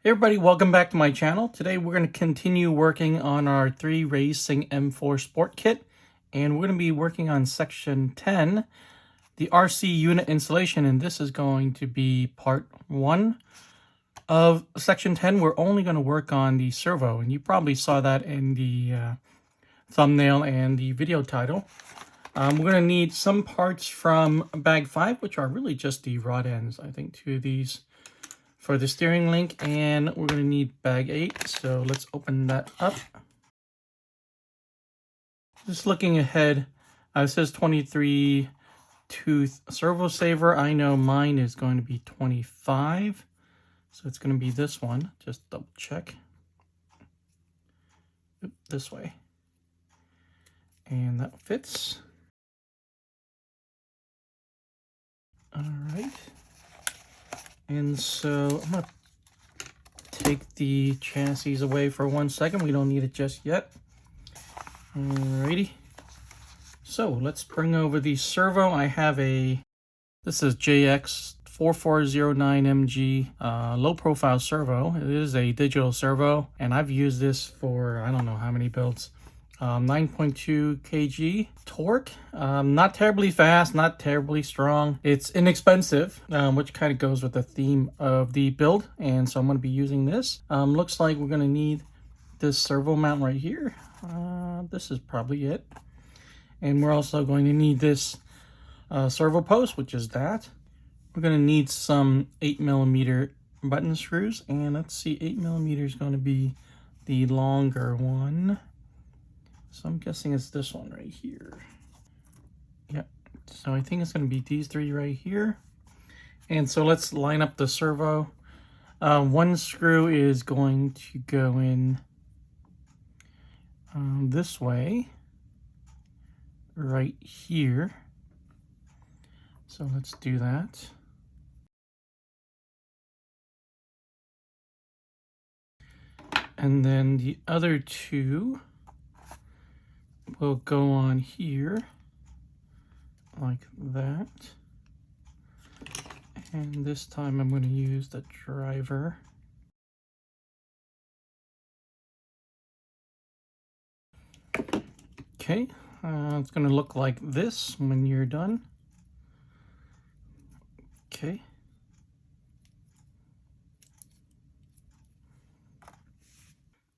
Hey everybody, welcome back to my channel. Today we're going to continue working on our 3RACING M4 Sport Kit, and we're going to be working on section 10, the RC unit installation, and this is going to be part 1 of section 10. We're only going to work on the servo, and you probably saw that in the thumbnail and the video title. We're going to need some parts from bag 5, which are really just the rod ends. I think 2 of these for the steering link, and we're going to need bag 8, so let's open that up. Just looking ahead, it says 23 tooth servo saver. I know mine is going to be 25, so it's going to be this one. Just double check. This way, and that fits. All right. And so I'm going to take the chassis away for 1 second. We don't need it just yet. Alrighty. So let's bring over the servo. I have this is JX4409MG low profile servo. It is a digital servo, and I've used this for I don't know how many builds. 9.2 kg torque, not terribly fast, not terribly strong. It's inexpensive, which kind of goes with the theme of the build, and so I'm going to be using this. Looks like we're going to need this servo mount right here. This is probably it, and we're also going to need this servo post, which is that. We're going to need some 8mm button screws, and let's see, 8mm is going to be the longer one. So I'm guessing it's this one right here. Yep. So I think it's going to be these 3 right here. And so let's line up the servo. One screw is going to go in this way, right here. So let's do that. And then the other 2 will go on here like that, and this time I'm going to use the driver. Okay, it's going to look like this when you're done. Okay.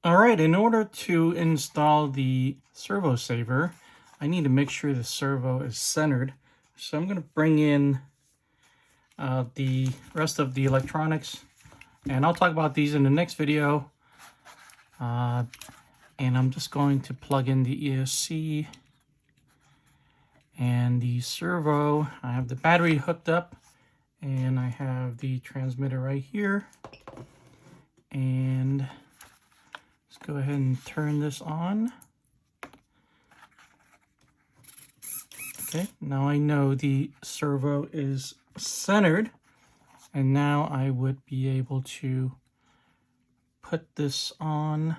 All right, in order to install the servo saver, I need to make sure the servo is centered. So I'm going to bring in the rest of the electronics, and I'll talk about these in the next video. And I'm just going to plug in the ESC and the servo. I have the battery hooked up, and I have the transmitter right here. And let's go ahead and turn this on. Okay, now I know the servo is centered, and now I would be able to put this on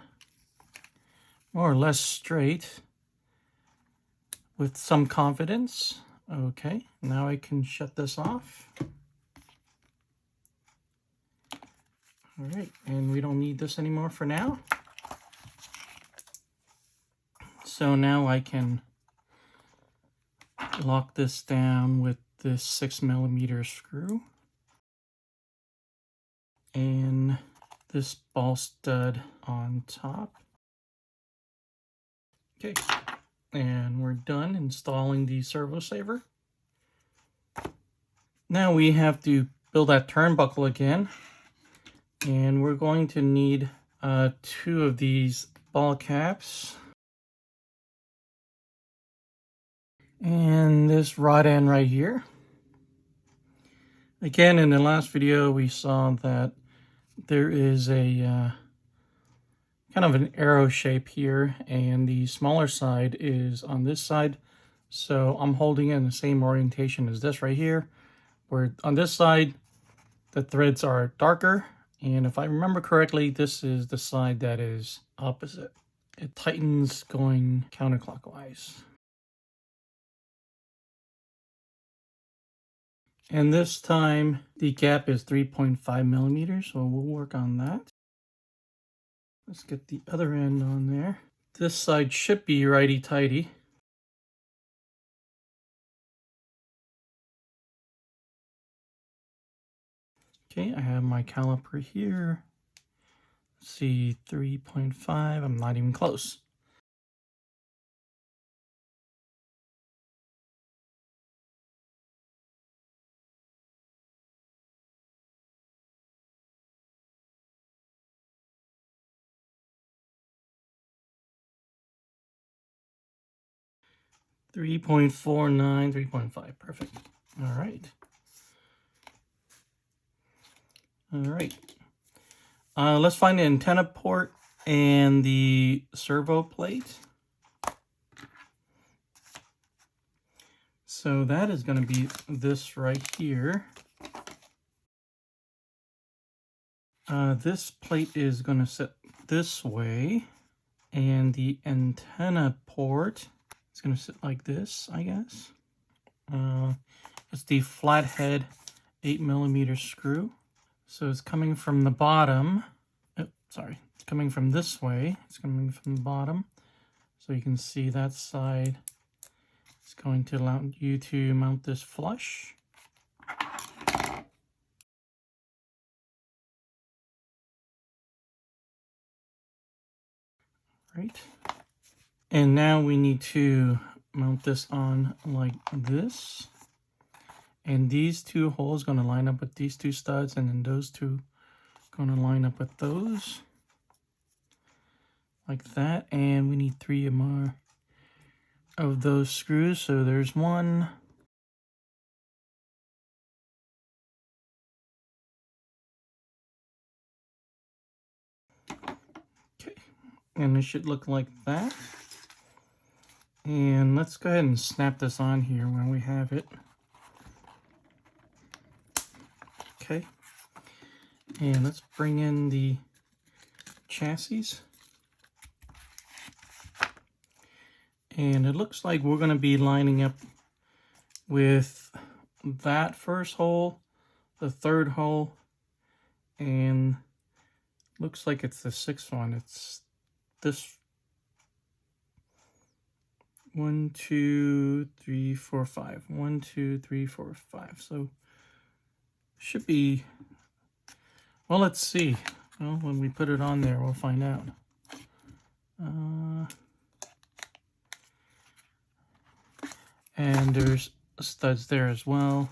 more or less straight with some confidence. Okay, now I can shut this off. All right, and we don't need this anymore for now. So now I can lock this down with this 6mm screw and this ball stud on top. Okay, and we're done installing the servo saver. Now we have to build that turnbuckle again, and we're going to need 2 of these ball caps and this rod end right here. Again, in the last video we saw that there is a kind of an arrow shape here, and the smaller side is on this side. So I'm holding it in the same orientation as this right here, where on this side the threads are darker, and if I remember correctly, this is the side that is opposite. It tightens going counterclockwise. And this time the gap is 3.5 millimeters, so we'll work on that. Let's get the other end on there. This side should be righty-tighty. Okay, I have my caliper here. Let's see, 3.5, I'm not even close. .49, 3.5, perfect. All right. All right. Let's find the antenna port and the servo plate. So that is going to be this right here. This plate is going to sit this way, and the antenna port is going to sit like this, I guess. It's the flathead 8mm screw. So it's coming from the bottom. Oh, sorry, it's coming from this way. It's coming from the bottom. So you can see that side. It's going to allow you to mount this flush. Right. And now we need to mount this on like this. And these two holes going to line up with these two studs, and then those two going to line up with those. Like that. And we need 3 more of those screws. So there's 1. Okay. And it should look like that. And let's go ahead and snap this on here when we have it. Okay. And let's bring in the chassis. And it looks like we're going to be lining up with that first hole, the third hole, and looks like it's the 6th one. It's this 1, 2, 3, 4, 5. 1, 2, 3, 4, 5. So should be, well, let's see. Well, when we put it on there, we'll find out. And there's studs there as well.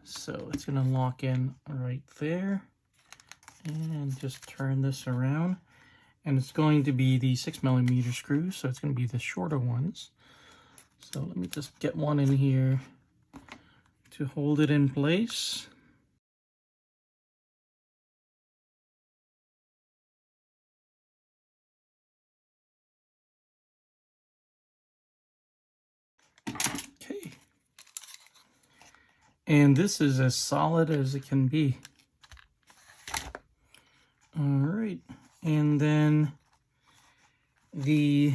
So it's going to lock in right there. And just turn this around. And it's going to be the 6mm screws, so it's going to be the shorter ones. So let me just get one in here to hold it in place. Okay. And this is as solid as it can be. All right. And then the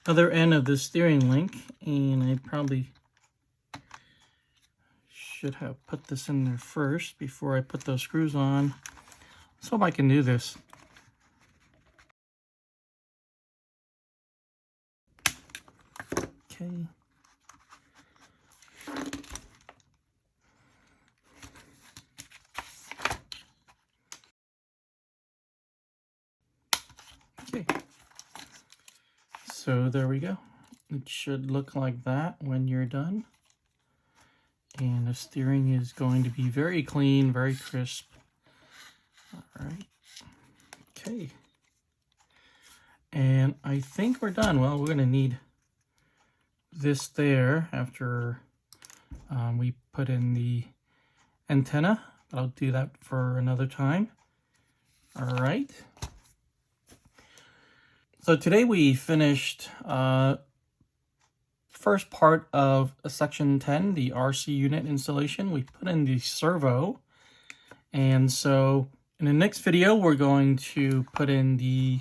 other end of the steering link, and I probably should have put this in there first before I put those screws on. Let's hope I can do this. Okay. Okay. So there we go. It should look like that when you're done. And the steering is going to be very clean, very crisp. All right. Okay. And I think we're done. Well, we're going to need this there after we put in the antenna. But I'll do that for another time. All right. So today we finished first part of section 10, the RC unit installation. We put in the servo. And so in the next video, we're going to put in the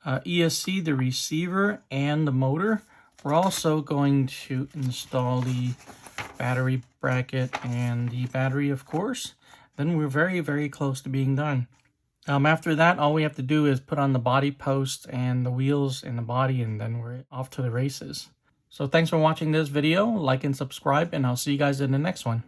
ESC, the receiver, and the motor. We're also going to install the battery bracket and the battery, of course. then we're very, very close to being done. After that, all we have to do is put on the body post and the wheels and the body, and then we're off to the races. So thanks for watching this video. Like and subscribe, and I'll see you guys in the next one.